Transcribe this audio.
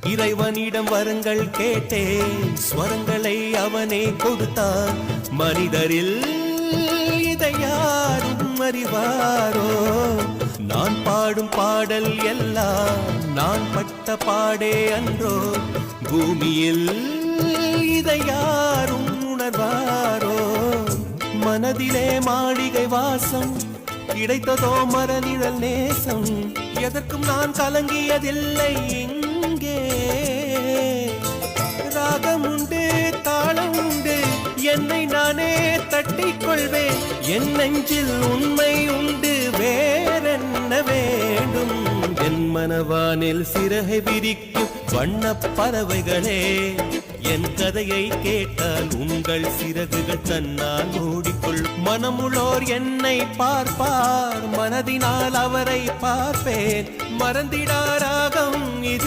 இறைவனிடம் வரங்கள் கேட்டேன், ஸ்வரங்களை அவனே கொடுத்தான். மனிதரில் இதை யாரும் அறிவாரோ? நான் பாடும் பாடல் எல்லாம் நான் பட்ட பாடே அன்றோ? பூமியில் இதை யாரும் உணர்வாரோ? மனதிலே மாளிகை வாசம், கிடைத்ததோ மரநிழல் நேசம். எதற்கும் நான் கலங்கியதில்லை இங்கே. ராகம் உண்டு, தாளம் உண்டு, என்னை நானே தட்டிக் கொள்வேன். என் நெஞ்சில் உண்மை உண்டு, வேறென்ன வேண்டும்? என் மனவானில் சிறகை விரிக்கும் வண்ணப் பறவைகளே, என் கதையை கேட்டால் உங்கள் சிறகுகள் தன்னால் மூடிக்கொள். மனமுள்ளோர் என்னை பார்ப்பார், மனதினால் அவரை பார்ப்பேன். மறந்திடாராகம் இது.